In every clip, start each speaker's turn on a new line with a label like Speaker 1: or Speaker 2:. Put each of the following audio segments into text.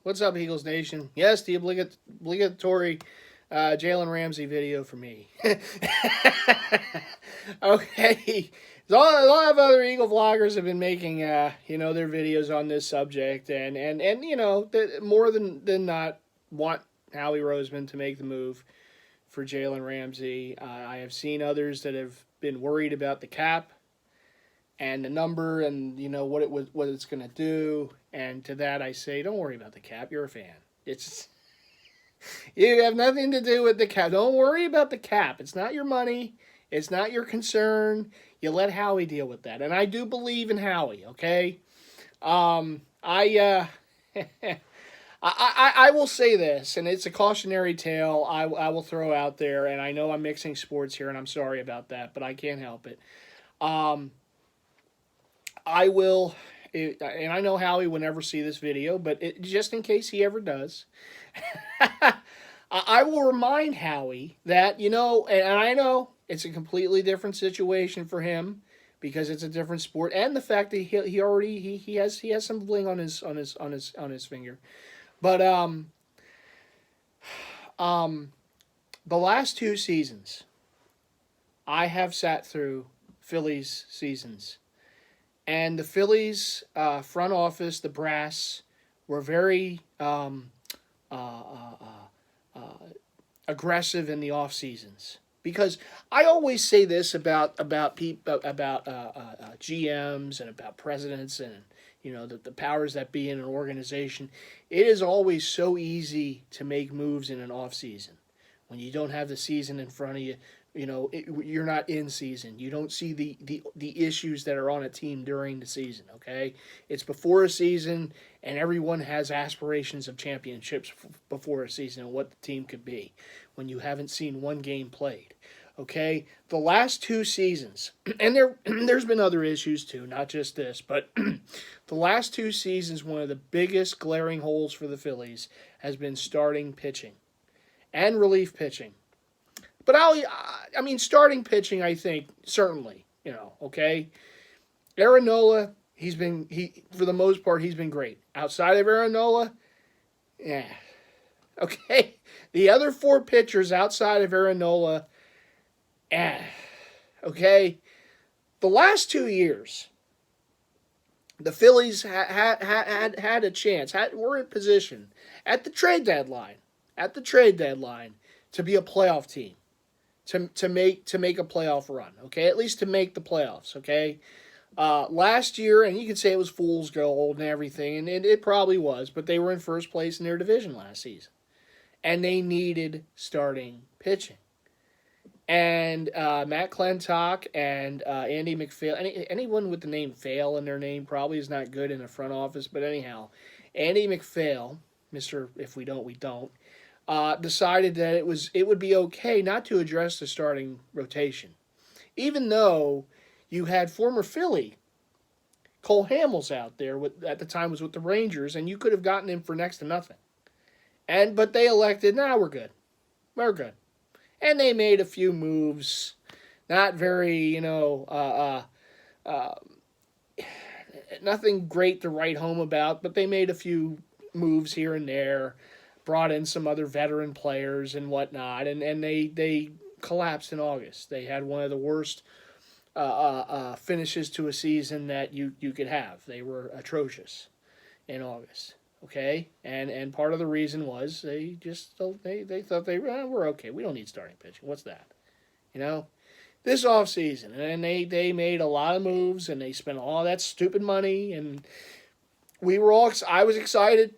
Speaker 1: What's up, Eagles Nation? Yes, the obligatory Jalen Ramsey video for me. Okay. A lot of other Eagle vloggers have been making, their videos on this subject, and more than not want Howie Roseman to make the move for Jalen Ramsey. I have seen others that have been worried about the cap and the number and what it's going to do. And to that I say, don't worry about the cap. You're a fan. It's you have nothing to do with the cap. Don't worry about the cap. It's not your money. It's not your concern. You let Howie deal with that. And I do believe in Howie. Okay. I will say this, and it's a cautionary tale I will throw out there, and I know I'm mixing sports here, and I'm sorry about that, but I can't help it. Um, I will, and I know Howie will never see this video, but just in case he ever does, I will remind Howie that, and I know it's a completely different situation for him because it's a different sport, and the fact that he has some bling on his finger. But um the last two seasons I have sat through Phillies seasons, and the Phillies front office, the brass, were very aggressive in the off seasons. Because I always say this about people about GMs and about presidents and the powers that be in an organization. It is always so easy to make moves in an off season when you don't have the season in front of you. You're not in season. You don't see the issues that are on a team during the season. Okay, it's before a season, and everyone has aspirations of championships before a season and what the team could be when you haven't seen one game played. Okay, the last two seasons, and there's been other issues too, not just this, but the last two seasons, one of the biggest glaring holes for the Phillies has been starting pitching and relief pitching. But I mean, starting pitching, I think certainly, okay. Aaron Nola, he for the most part he's been great. Outside of Aaron Nola, yeah, okay. The other four pitchers outside of Aaron Nola, okay. The last 2 years, the Phillies had a chance. Were in position at the trade deadline, to be a playoff team. To make a playoff run, okay? At least to make the playoffs, okay? Last year, and you can say it was fool's gold and everything, and it probably was, but they were in first place in their division last season, and they needed starting pitching. And Matt Clintock and Andy McPhail, anyone with the name Fail in their name probably is not good in the front office, but anyhow, Andy McPhail, Mr. If we don't, we don't, decided that it would be okay not to address the starting rotation, even though you had former Philly Cole Hamels out there at the time was with the Rangers, and you could have gotten him for next to nothing. But they elected, we're good, and they made a few moves, not very nothing great to write home about, but they made a few moves here and there, brought in some other veteran players and whatnot, and they collapsed in August. They had one of the worst finishes to a season that you could have. They were atrocious in August. Okay, and part of the reason was they thought we're okay. We don't need starting pitching. What's that? This off season, and they made a lot of moves, and they spent all that stupid money, and I was excited.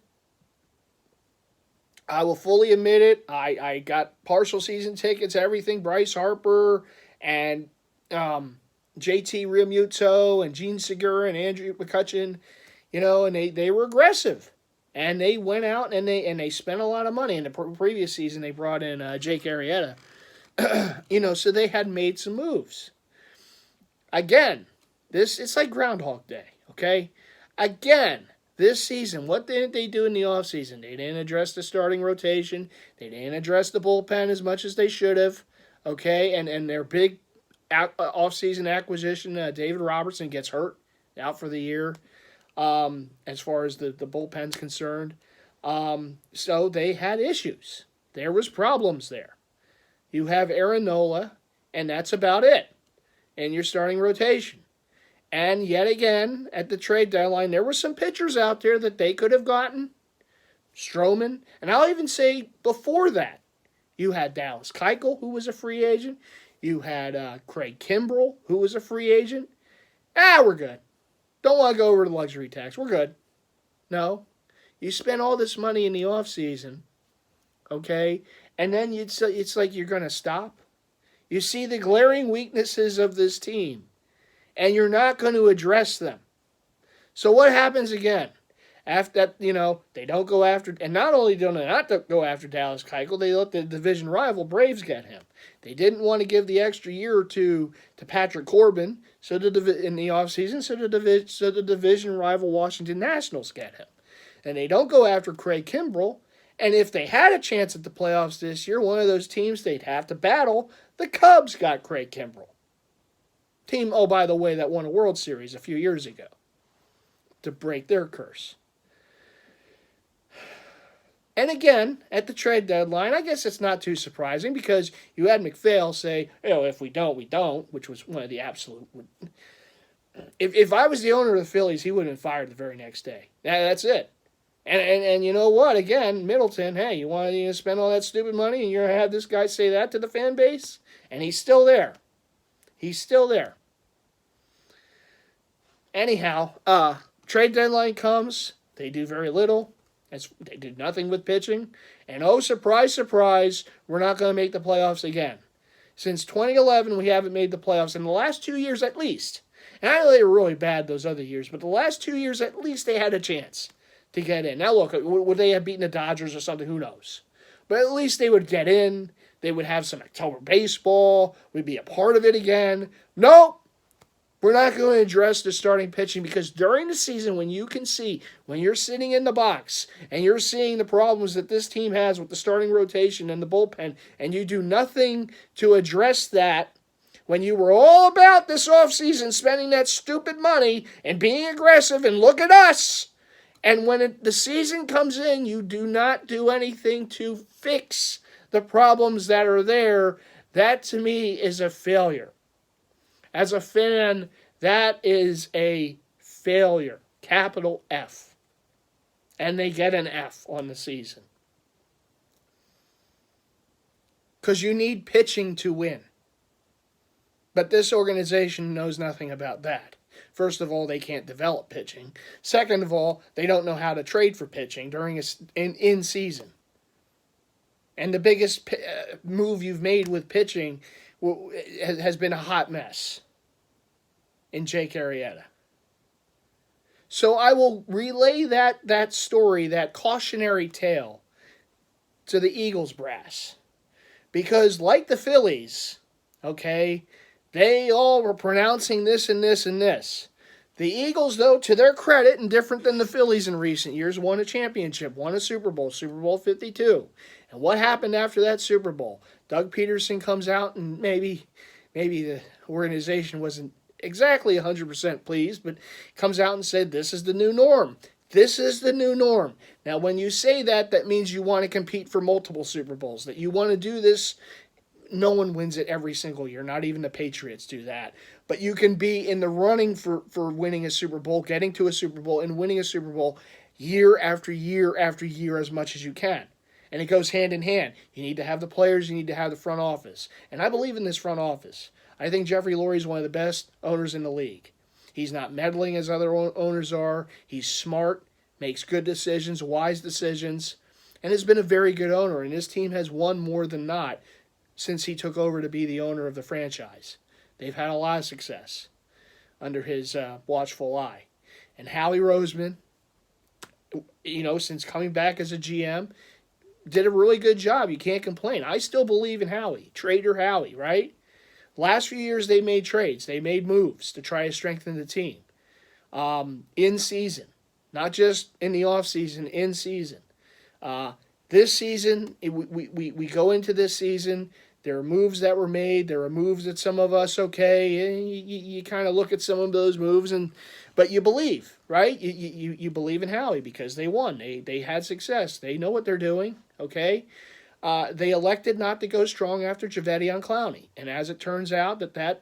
Speaker 1: I will fully admit it. I got partial season tickets, everything. Bryce Harper and JT Realmuto and Gene Segura and Andrew McCutcheon, and they were aggressive. And they went out and they spent a lot of money. In the previous season, they brought in Jake Arrieta. So they had made some moves. Again, it's like Groundhog Day, okay? Again, this season, what didn't they do in the offseason? They didn't address the starting rotation. They didn't address the bullpen as much as they should have, okay? And their big offseason acquisition, David Robertson, gets hurt, out for the year. As far as the bullpen's concerned. So they had issues. There was problems there. You have Aaron Nola, and that's about it in your starting rotation. And yet again, at the trade deadline, there were some pitchers out there that they could have gotten. Stroman. And I'll even say before that, you had Dallas Keuchel, who was a free agent. You had Craig Kimbrell, who was a free agent. We're good. Don't want to go over the luxury tax. We're good. No. You spend all this money in the offseason, okay? And then it's like you're going to stop. You see the glaring weaknesses of this team, and you're not going to address them. So what happens again? After that, they don't go after, and not only do they not go after Dallas Keuchel, they let the division rival Braves get him. They didn't want to give the extra year or two to Patrick Corbin in the offseason, so the division rival Washington Nationals get him. And they don't go after Craig Kimbrell, and if they had a chance at the playoffs this year, one of those teams they'd have to battle, the Cubs got Craig Kimbrell. Team, oh, by the way, that won a World Series a few years ago to break their curse. And again, at the trade deadline, I guess it's not too surprising because you had McPhail say, if we don't, we don't, which was one of the absolute... If I was the owner of the Phillies, he would have been fired the very next day. That's it. And you know what? Again, Middleton, hey, you want to spend all that stupid money and you're going to have this guy say that to the fan base? And he's still there. He's still there. Anyhow, trade deadline comes. They do very little. They did nothing with pitching. And oh, surprise, surprise, we're not going to make the playoffs again. Since 2011, we haven't made the playoffs in the last 2 years at least. And I know they were really bad those other years, but the last 2 years at least they had a chance to get in. Now look, would they have beaten the Dodgers or something? Who knows? But at least they would get in. They would have some October baseball. We'd be a part of it again. Nope. We're not going to address the starting pitching because during the season when you can see, when you're sitting in the box and you're seeing the problems that this team has with the starting rotation and the bullpen, and you do nothing to address that, when you were all about this offseason spending that stupid money and being aggressive and look at us, and when the season comes in, you do not do anything to fix the problems that are there, that to me is a failure. As a fan, that is a failure. Capital F. And they get an F on the season. Because you need pitching to win. But this organization knows nothing about that. First of all, they can't develop pitching. Second of all, they don't know how to trade for pitching during in season. And the biggest move you've made with pitching has been a hot mess in Jake Arrieta. So I will relay that story, that cautionary tale, to the Eagles brass. Because like the Phillies, okay, they all were pronouncing this and this and this. The Eagles, though, to their credit, and different than the Phillies in recent years, won a championship, won a Super Bowl, Super Bowl 52. And what happened after that Super Bowl? Doug Peterson comes out, and maybe the organization wasn't exactly 100% pleased, but comes out and said, this is the new norm. This is the new norm. Now, when you say that, that means you want to compete for multiple Super Bowls, that you want to do this. No one wins it every single year. Not even the Patriots do that. But you can be in the running for winning a Super Bowl, getting to a Super Bowl, and winning a Super Bowl year after year after year as much as you can. And it goes hand in hand. You need to have the players. You need to have the front office. And I believe in this front office. I think Jeffrey Lurie is one of the best owners in the league. He's not meddling as other owners are. He's smart, makes good decisions, wise decisions, and has been a very good owner. And his team has won more than not since he took over to be the owner of the franchise. They've had a lot of success under his watchful eye. And Howie Roseman, since coming back as a GM, did a really good job. You can't complain. I still believe in Howie. Trader Howie, right? Last few years they made trades. They made moves to try to strengthen the team. In season. Not just in the offseason, in season. This season, we go into this season There are moves that were made. There are moves that some of us, okay, you kind of look at some of those moves, but you believe, right? You believe in Howie because they won. They had success. They know what they're doing, okay? They elected not to go strong after Jadeveon Clowney, and as it turns out, that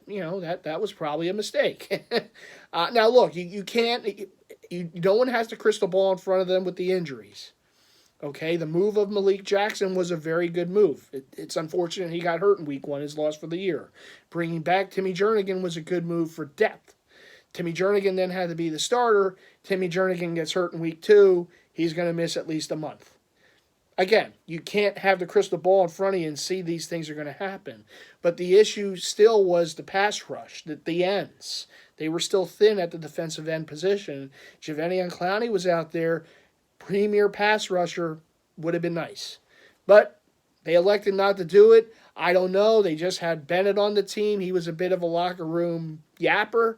Speaker 1: was probably a mistake. Now, look, you can't. No one has the crystal ball in front of them with the injuries. Okay, the move of Malik Jackson was a very good move. It's unfortunate he got hurt in week 1, his loss for the year. Bringing back Timmy Jernigan was a good move for depth. Timmy Jernigan then had to be the starter. Timmy Jernigan gets hurt in week 2. He's going to miss at least a month. Again, you can't have the crystal ball in front of you and see these things are going to happen. But the issue still was the pass rush, the ends. They were still thin at the defensive end position. Jadeveon Clowney was out there. Premier pass rusher would have been nice. But they elected not to do it. I don't know. They just had Bennett on the team. He was a bit of a locker room yapper.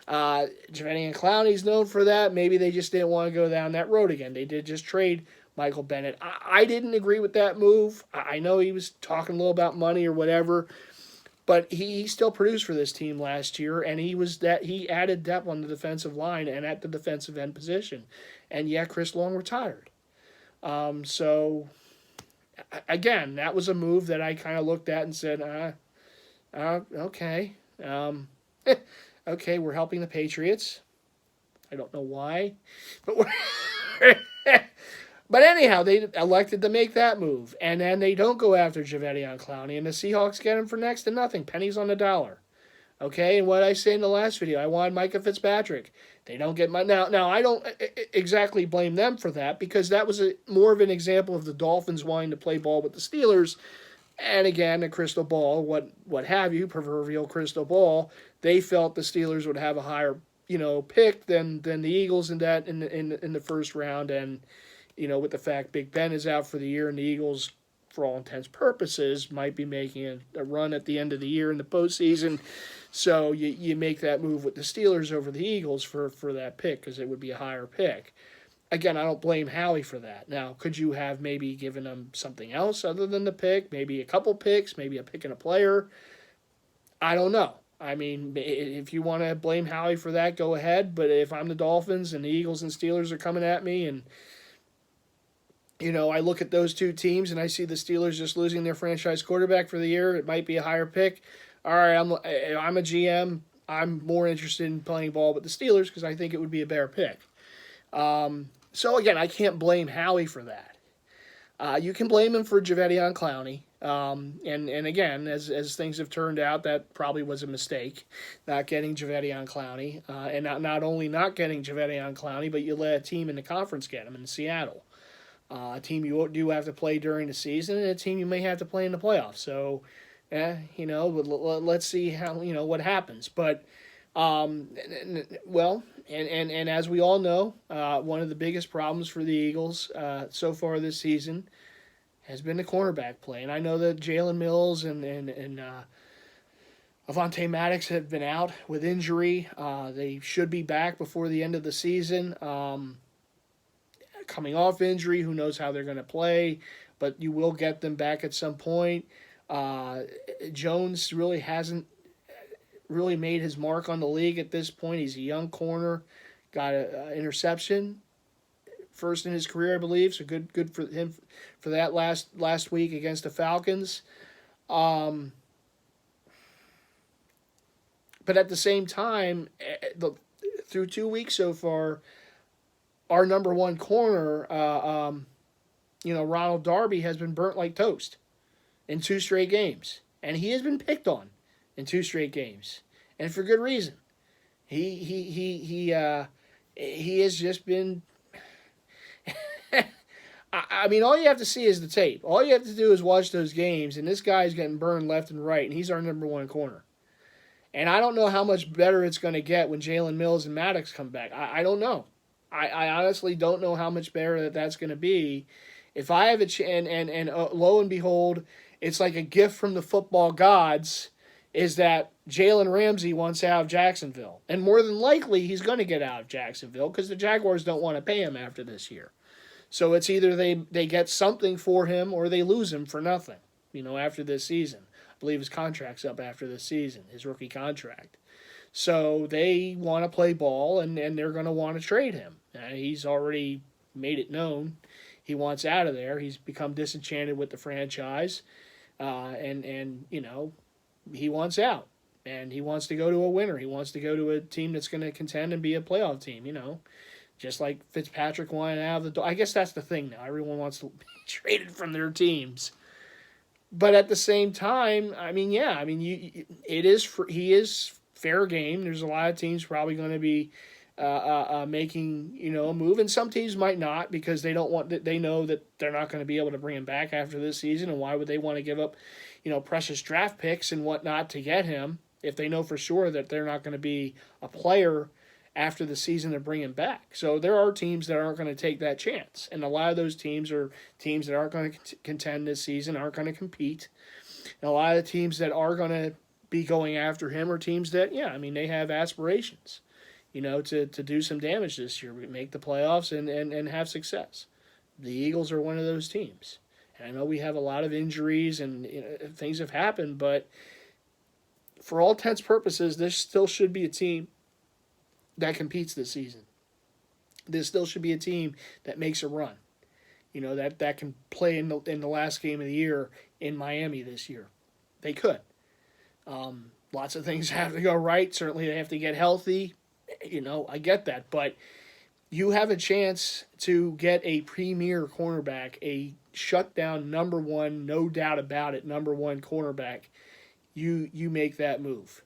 Speaker 1: Jadeveon Clowney's known for that. Maybe they just didn't want to go down that road again. They did just trade Michael Bennett. I didn't agree with that move. I know he was talking a little about money or whatever, but he still produced for this team last year, and he added depth on the defensive line and at the defensive end position. And yeah, Chris Long retired. So again, that was a move that I kind of looked at and said, okay. Okay, we're helping the Patriots. I don't know why, but but anyhow, they elected to make that move, and then they don't go after Jadeveon Clowney, and the Seahawks get him for next to nothing, pennies on the dollar. Okay, and what I say in the last video, I wanted Micah Fitzpatrick. They don't get my now. I don't exactly blame them for that because that was more of an example of the Dolphins wanting to play ball with the Steelers. And again, the crystal ball, what have you, proverbial crystal ball. They felt the Steelers would have a higher pick than the Eagles in the first round, and with the fact Big Ben is out for the year and the Eagles, for all intents and purposes, might be making a run at the end of the year in the postseason. So you make that move with the Steelers over the Eagles for that pick because it would be a higher pick. Again, I don't blame Howie for that. Now, could you have maybe given him something else other than the pick? Maybe a couple picks, maybe a pick and a player? I don't know. I mean, if you want to blame Howie for that, go ahead. But if I'm the Dolphins and the Eagles and Steelers are coming at me and I look at those two teams and I see the Steelers just losing their franchise quarterback for the year, it might be a higher pick. All right, I'm a GM. I'm more interested in playing ball with the Steelers because I think it would be a better pick. So again, I can't blame Howie for that. You can blame him for Jadeveon Clowney. And again, as things have turned out, that probably was a mistake, not getting Jadeveon Clowney. And not only not getting Jadeveon Clowney, but you let a team in the conference get him in Seattle. A team you do have to play during the season, and a team you may have to play in the playoffs. So, let's see how what happens. But, and as we all know, one of the biggest problems for the Eagles so far this season has been the cornerback play. And I know that Jalen Mills and Avonte Maddox have been out with injury. They should be back before the end of the season. Coming off injury, who knows how they're going to play, but you will get them back at some point. Jones really hasn't really made his mark on the league at this point. He's a young corner, got an interception, first in his career, I believe. So good for him for that last week against the Falcons. But at the same time, through 2 weeks so far, our number one corner, Ronald Darby, has been burnt like toast in 2 straight games. And he has been picked on in 2 straight games. And for good reason. He has just been... I mean, all you have to see is the tape. All you have to do is watch those games, and this guy's getting burned left and right, and he's our number one corner. And I don't know how much better it's going to get when Jalen Mills and Maddox come back. I don't know. I honestly don't know how much better that's going to be. If I have a chance, and lo and behold, it's like a gift from the football gods, is that Jalen Ramsey wants out of Jacksonville. And more than likely, he's going to get out of Jacksonville because the Jaguars don't want to pay him after this year. So it's either they get something for him or they lose him for nothing, after this season. believe his contract's up after this season, his rookie contract. So they want to play ball, and they're going to want to trade him. He's already made it known he wants out of there. He's become disenchanted with the franchise, and he wants out, and he wants to go to a winner. He wants to go to a team that's going to contend and be a playoff team. Just like Fitzpatrick wanted out of the. I guess that's the thing now. Everyone wants to be traded from their teams. But at the same time, he is fair game. There's a lot of teams probably going to be making a move, and some teams might not because they don't want. They know that they're not going to be able to bring him back after this season, and why would they want to give up, precious draft picks and whatnot to get him if they know for sure that they're not going to be a player after the season to bring him back? So there are teams that aren't going to take that chance, and a lot of those teams are teams that aren't going to contend this season, aren't going to compete. And a lot of the teams that are going to be going after him are teams that, they have aspirations, to do some damage this year, make the playoffs and have success. The Eagles are one of those teams. And I know we have a lot of injuries and things have happened, but for all intents and purposes, this still should be a team that competes this season. This still should be a team that makes a run. That can play in the last game of the year in Miami this year. They could. Lots of things have to go right. Certainly they have to get healthy. I get that. But you have a chance to get a premier cornerback, a shutdown number one, no doubt about it, number one cornerback. You make that move.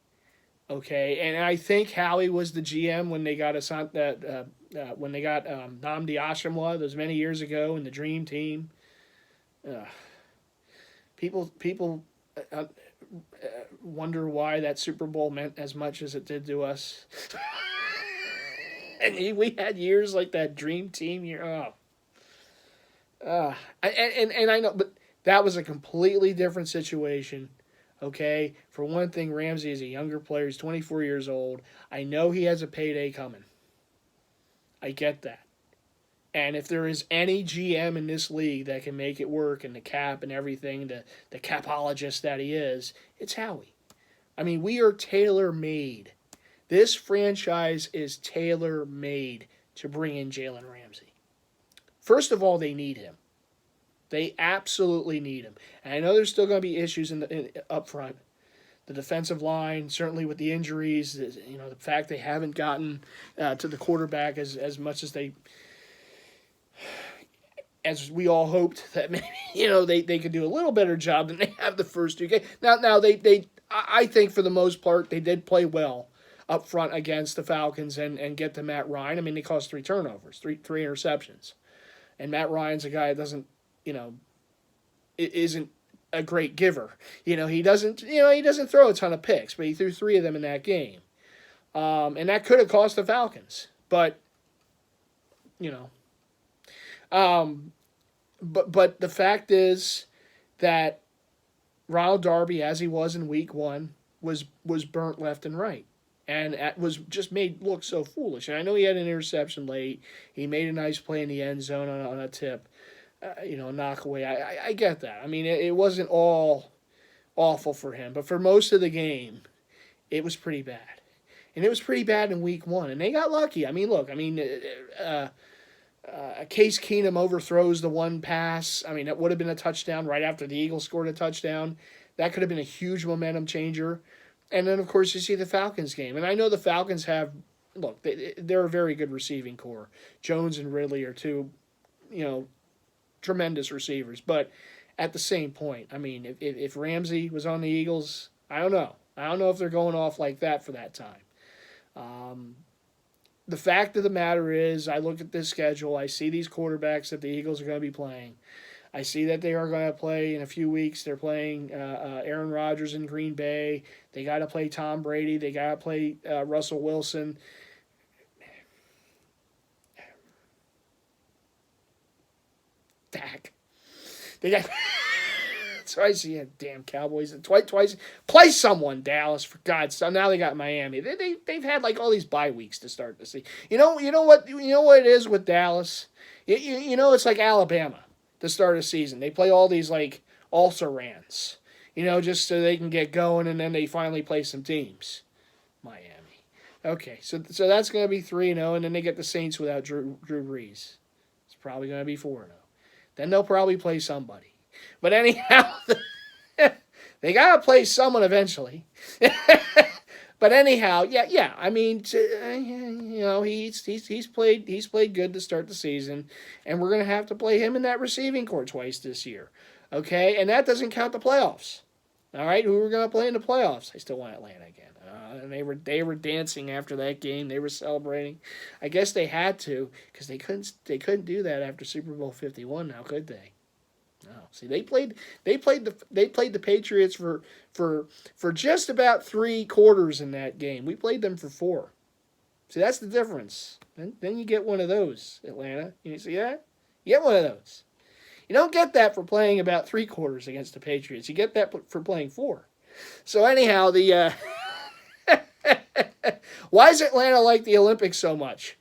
Speaker 1: Okay, and I think Howie was the GM when they got Nnamdi Asomugha those many years ago in the Dream Team. People wonder why that Super Bowl meant as much as it did to us. And we had years like that Dream Team year. And I know, but that was a completely different situation. Okay, for one thing, Ramsey is a younger player. He's 24 years old. I know he has a payday coming. I get that. And if there is any GM in this league that can make it work and the cap and everything, the capologist that he is, it's Howie. We are tailor-made. This franchise is tailor-made to bring in Jalen Ramsey. First of all, they need him. They absolutely need him. And I know there's still going to be issues up front. The defensive line, certainly with the injuries, the fact they haven't gotten to the quarterback as much as we all hoped that maybe, they could do a little better job than they have the first two games. Now I think for the most part, they did play well up front against the Falcons and get to Matt Ryan. They caused 3 turnovers, three interceptions. And Matt Ryan's a guy that doesn't, isn't a great giver. He doesn't throw a ton of picks, but he threw 3 of them in that game. And that could have cost the Falcons. But, but the fact is that Ronald Darby, as he was in week 1, was burnt left and right. And was just made look so foolish. And I know he had an interception late. He made a nice play in the end zone on a tip. Knock away. I get that. It wasn't all awful for him, but for most of the game, it was pretty bad. And it was pretty bad in week 1, and they got lucky. Case Keenum overthrows the one pass. That would have been a touchdown right after the Eagles scored a touchdown. That could have been a huge momentum changer. And then, of course, you see the Falcons game. And I know the Falcons have, they're a very good receiving core. Jones and Ridley are 2, tremendous receivers. But at the same point, if Ramsey was on the Eagles, I don't know. I don't know if they're going off like that for that time. The fact of the matter is, I look at this schedule, I see these quarterbacks that the Eagles are going to be playing. I see that they are going to play in a few weeks. They're playing Aaron Rodgers in Green Bay. They got to play Tom Brady. They got to play Russell Wilson. Dak. They got. Twice, damn Cowboys. Twice. Play someone, Dallas, for God's sake. Now they got Miami. They've had all these bye weeks to start the season. You know what it is with Dallas. It's like Alabama to start a season. They play all these also-rans. just so they can get going and then they finally play some teams. Miami. Okay, so that's going to be 3-0, and then they get the Saints without Drew Brees. It's probably going to be 4-0. Then they'll probably play somebody. But anyhow, they got to play someone eventually. But anyhow, yeah. I mean, he's played good to start the season, and we're going to have to play him in that receiving corps twice this year. Okay, and that doesn't count the playoffs. All right, who we're going to play in the playoffs? I still want Atlanta again. And they were dancing after that game. They were celebrating. I guess they had to because they couldn't do that after Super Bowl 51. Now could they? No. See, they played the Patriots for just about 3 quarters in that game. We played them for 4. See, that's the difference. Then you get one of those, Atlanta. You see that? You get one of those. You don't get that for playing about 3 quarters against the Patriots. You get that for playing 4. So anyhow, why is Atlanta like the Olympics so much?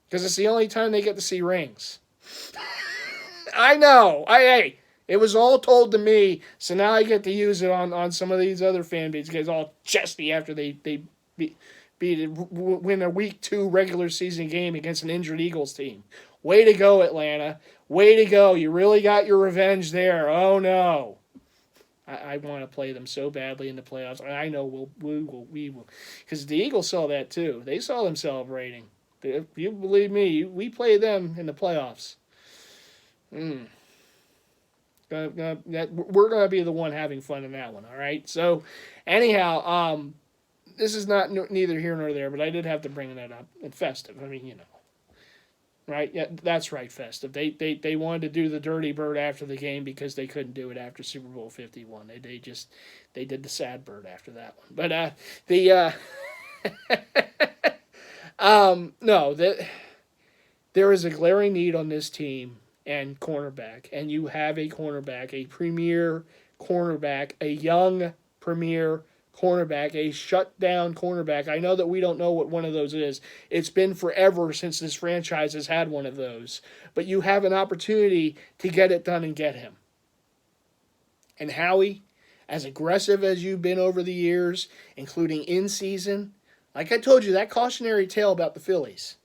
Speaker 1: Because it's the only time they get to see rings. I know. Hey, it was all told to me, so now I get to use it on some of these other fan bases. Get all chesty after they win a week 2 regular season game against an injured Eagles team. Way to go, Atlanta. Way to go. You really got your revenge there. Oh, no. I want to play them so badly in the playoffs. I know we will. Because the Eagles saw that too. They saw them celebrating. If you believe me, we play them in the playoffs. We're going to be the one having fun in that one, all right? So, anyhow, this is not neither here nor there, but I did have to bring that up. And festive. I mean, right? Yeah, that's right, festive. They wanted to do the dirty bird after the game because they couldn't do it after Super Bowl 51. They did the sad bird after that one. But there is a glaring need on this team and cornerback, and you have a cornerback, a premier cornerback, a young premier cornerback, a shutdown cornerback. I know that we don't know what one of those is. It's been forever since this franchise has had one of those. But you have an opportunity to get it done and get him. And Howie, as aggressive as you've been over the years, including in season, like I told you, that cautionary tale about the Phillies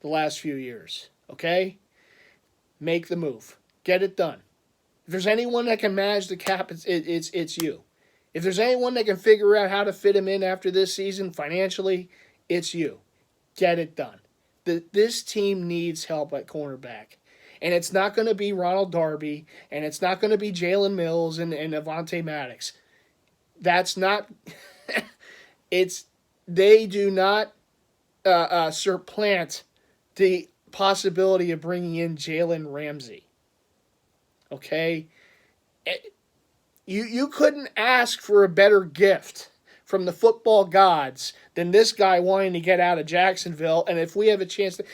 Speaker 1: the last few years, okay? Make the move. Get it done. If there's anyone that can manage the cap, it's you. If there's anyone that can figure out how to fit him in after this season financially, it's you. Get it done. This team needs help at cornerback. And it's not going to be Ronald Darby, and it's not going to be Jalen Mills and Avonte Maddox. That's not... They do not supplant the possibility of bringing in Jalen Ramsey. Okay? You couldn't ask for a better gift from the football gods than this guy wanting to get out of Jacksonville. And if we have a chance to...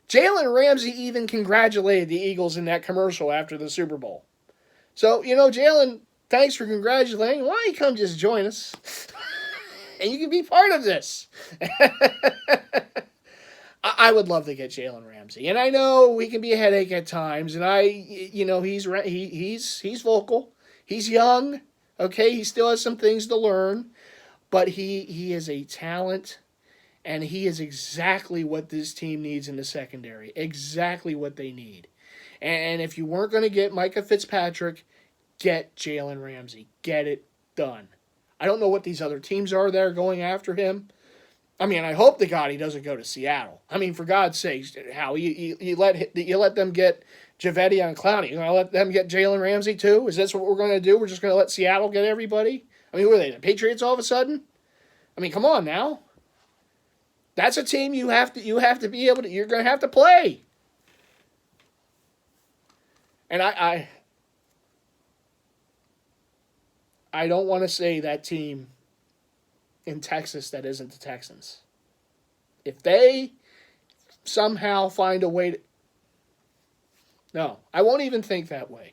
Speaker 1: Jalen Ramsey even congratulated the Eagles in that commercial after the Super Bowl. So, Jalen, thanks for congratulating. Why don't you come just join us? And you can be part of this. I would love to get Jalen Ramsey. And I know he can be a headache at times. And he's vocal. He's young, okay? He still has some things to learn, but he is a talent, and he is exactly what this team needs in the secondary. Exactly what they need. And if you weren't going to get Micah Fitzpatrick, get Jalen Ramsey. Get it done. I don't know what these other teams are that are going after him. I mean, I hope to God he doesn't go to Seattle. I mean, for God's sakes, how you let them get Javetti and Clowney. You're going to let them get Jalen Ramsey too? Is this what we're going to do? We're just going to let Seattle get everybody? I mean, who are they, the Patriots all of a sudden? I mean, come on now. That's a team you have to be able to, you're going to have to play. And I don't want to say that team in Texas that isn't the Texans. If they somehow find a way to... No, I won't even think that way.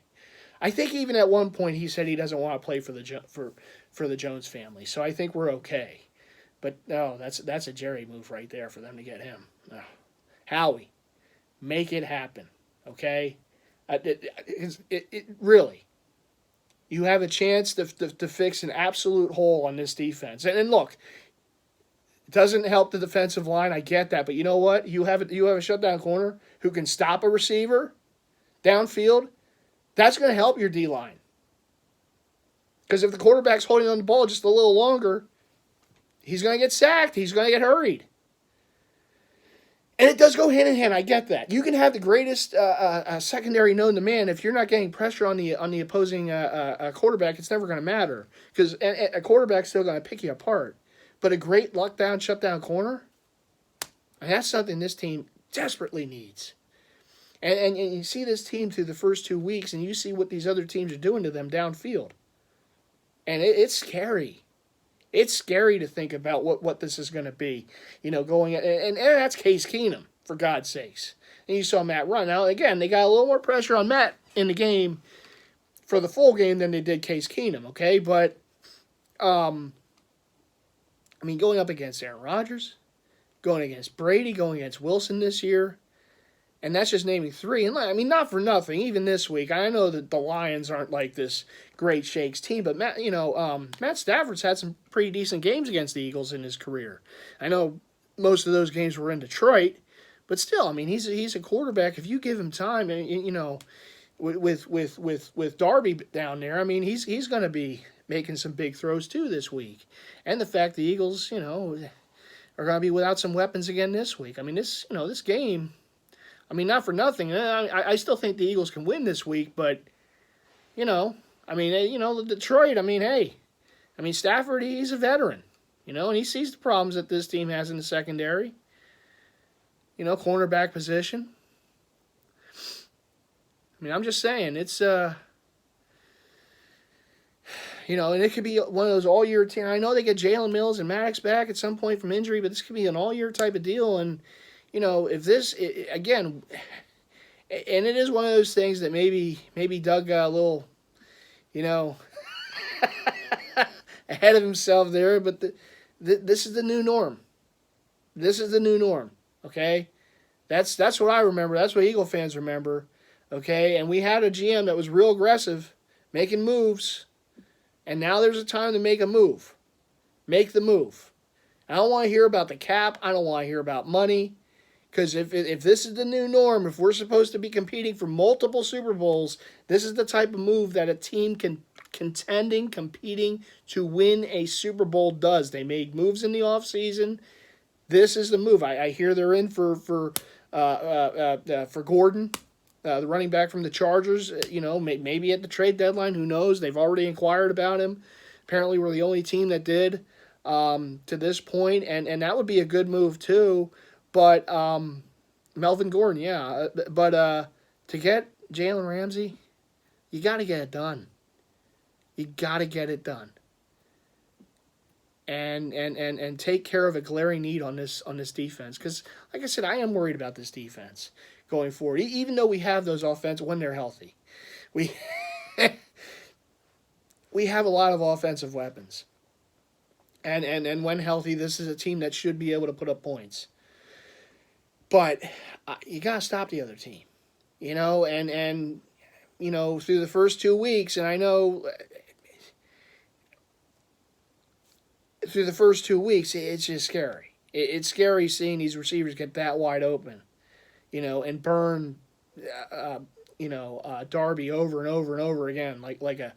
Speaker 1: I think even at one point he said he doesn't want to play for the Jones family, so I think we're okay. But no, that's a Jerry move right there for them to get him. Oh. Howie, make it happen, okay? It really, you have a chance to fix an absolute hole on this defense. And look, it doesn't help the defensive line. I get that, but you know what? You have a shutdown corner who can stop a receiver downfield. That's going to help your D line. Because if the quarterback's holding on the ball just a little longer, he's going to get sacked. He's going to get hurried. And it does go hand in hand. I get that. You can have the greatest secondary known to man. If you're not getting pressure on the opposing quarterback, it's never going to matter. Because a quarterback's still going to pick you apart. But a great lockdown, shutdown corner, and that's something this team desperately needs. And you see this team through the first 2 weeks, and you see what these other teams are doing to them downfield. And it's scary. It's scary to think about what this is going to be, going at, and that's Case Keenum, for God's sakes. And you saw Matt run. Now, again, they got a little more pressure on Matt in the game for the full game than they did Case Keenum, okay? But, going up against Aaron Rodgers, going against Brady, going against Wilson this year, and that's just naming three. And not for nothing, even this week, I know that the Lions aren't like this great shakes team, but Matt Stafford's had some pretty decent games against the Eagles in his career. I know most of those games were in Detroit, but still, he's a quarterback. If you give him time, with Darby down there, he's going to be making some big throws too this week. And the fact the Eagles, are going to be without some weapons again this week. This game. Not for nothing. I still think the Eagles can win this week, but, Detroit, Stafford, he's a veteran, and he sees the problems that this team has in the secondary, cornerback position. I'm just saying, it's, and it could be one of those all-year teams. I know they get Jalen Mills and Maddox back at some point from injury, but this could be an all-year type of deal, and, if this, again, and it is one of those things that maybe Doug got a little, ahead of himself there, but this is the new norm. This is the new norm, okay? That's what I remember. That's what Eagle fans remember, okay? And we had a GM that was real aggressive, making moves, and now there's a time to make a move. Make the move. I don't want to hear about the cap. I don't want to hear about money. Because if this is the new norm, if we're supposed to be competing for multiple Super Bowls, this is the type of move that a team competing to win a Super Bowl does. They made moves in the offseason. This is the move. I hear they're in for Gordon, the running back from the Chargers. Maybe at the trade deadline. Who knows? They've already inquired about him. Apparently, we're the only team that did to this point, and that would be a good move too. But Melvin Gordon, yeah. But to get Jalen Ramsey, you got to get it done. You got to get it done. And take care of a glaring need on this defense. Because, like I said, I am worried about this defense going forward. Even though we have those offense when they're healthy, we we have a lot of offensive weapons. And when healthy, this is a team that should be able to put up points. But you got to stop the other team, and through the first 2 weeks, and I know through the first 2 weeks, it's just scary. It's scary seeing these receivers get that wide open, and burn, Darby over and over and over again, like I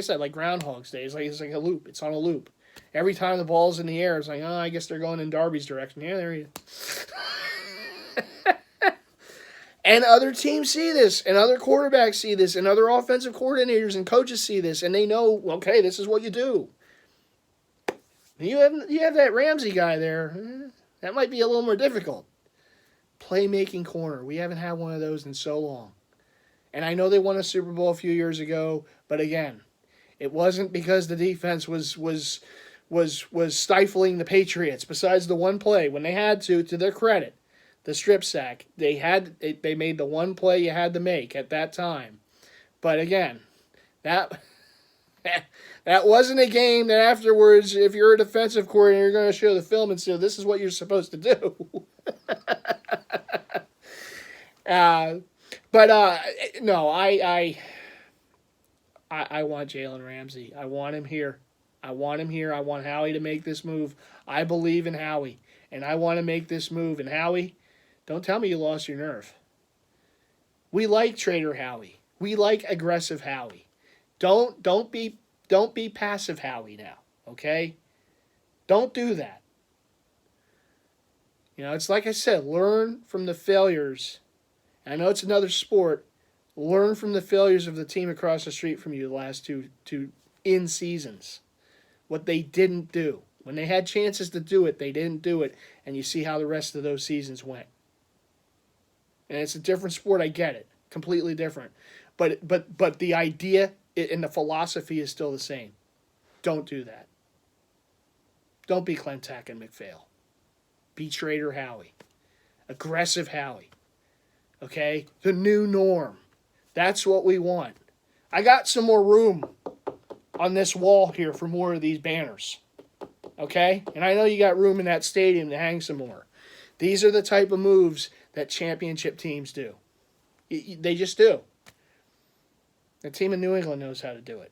Speaker 1: said, like Groundhog's Day. It's like a loop. It's on a loop. Every time the ball's in the air, it's like, I guess they're going in Darby's direction. Yeah, there you go. And other teams see this, and other quarterbacks see this, and other offensive coordinators and coaches see this, and they know, okay, this is what you do. You have that Ramsey guy there. That might be a little more difficult. Playmaking corner. We haven't had one of those in so long. And I know they won a Super Bowl a few years ago, but again, it wasn't because the defense was stifling the Patriots. Besides the one play, when they had to their credit, the strip sack, they made the one play you had to make at that time. But again, that wasn't a game that afterwards, if you're a defensive coordinator, you're going to show the film and say, this is what you're supposed to do. But no, I want Jalen Ramsey. I want him here. I want him here. I want Howie to make this move. I believe in Howie, and I want to make this move. And Howie, don't tell me you lost your nerve. We like Trader Howie. We like aggressive Howie. Don't be passive Howie now. Okay? Don't do that. You know, it's like I said, learn from the failures. I know it's another sport. Learn from the failures of the team across the street from you the last two in seasons. What they didn't do. When they had chances to do it, they didn't do it. And you see how the rest of those seasons went. And it's a different sport, I get it. Completely different. But the idea and the philosophy is still the same. Don't do that. Don't be Clentac and McPhail. Be Trader Howie. Aggressive Howie. Okay? The new norm. That's what we want. I got some more room on this wall here for more of these banners. Okay? And I know you got room in that stadium to hang some more. These are the type of moves that championship teams do. They just do. The team in New England knows how to do it.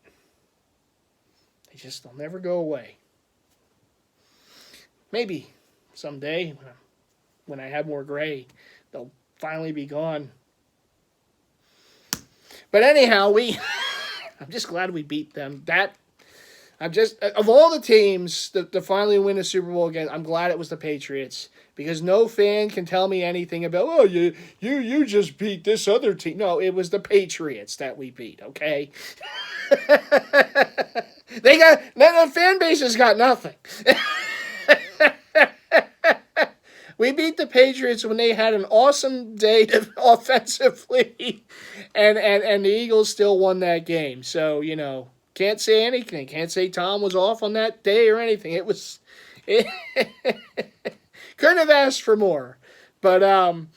Speaker 1: They'll never go away. Maybe someday when I have more gray, they'll finally be gone. But anyhow, I'm just glad we beat them. Of all the teams to finally win a Super Bowl again, I'm glad it was the Patriots, because no fan can tell me anything about, you just beat this other team. No, it was the Patriots that we beat, okay? The fan base has got nothing. We beat the Patriots when they had an awesome day offensively, and the Eagles still won that game. So, can't say anything. Can't say Tom was off on that day or anything. Couldn't have asked for more. But no,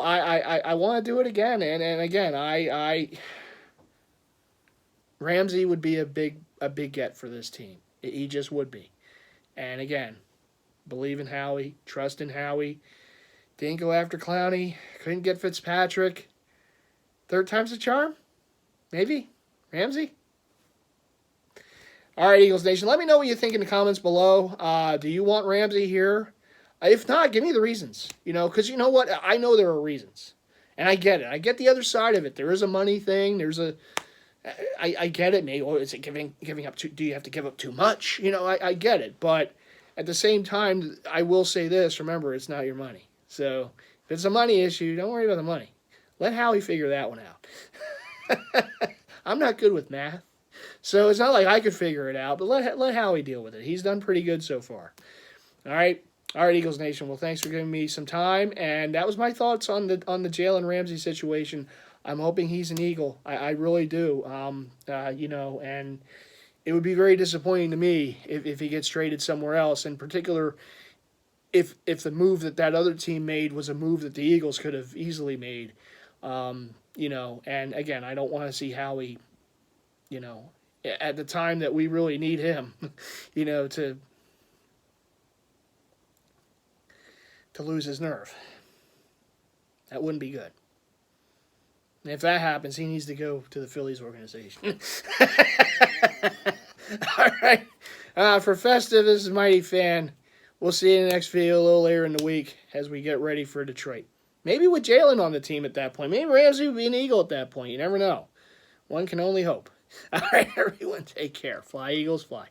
Speaker 1: I want to do it again. And again, Ramsey would be a big get for this team. He just would be. And again, believe in Howie, trust in Howie. Didn't go after Clowney. Couldn't get Fitzpatrick. Third time's a charm? Maybe? Ramsey? All right, Eagles Nation, let me know what you think in the comments below. Do you want Ramsey here? If not, give me the reasons. Because you know what? I know there are reasons. And I get it. I get the other side of it. There is a money thing. I get it. Maybe, or is it giving up do you have to give up too much? I get it. But at the same time, I will say this. Remember, it's not your money. So if it's a money issue, don't worry about the money. Let Howie figure that one out. I'm not good with math. So it's not like I could figure it out, but let Howie deal with it. He's done pretty good so far. All right, Eagles Nation. Well, thanks for giving me some time, and that was my thoughts on the Jalen Ramsey situation. I'm hoping he's an Eagle. I really do. And it would be very disappointing to me if he gets traded somewhere else. In particular, if the move that other team made was a move that the Eagles could have easily made. And again, I don't want to see Howie, at the time that we really need him, to lose his nerve. That wouldn't be good. And if that happens, he needs to go to the Phillies organization. All right. For Festive, this is Mighty Fan. We'll see you in the next video a little later in the week as we get ready for Detroit. Maybe with Jalen on the team at that point. Maybe Ramsey would be an Eagle at that point. You never know. One can only hope. All right, everyone, take care. Fly, Eagles, fly.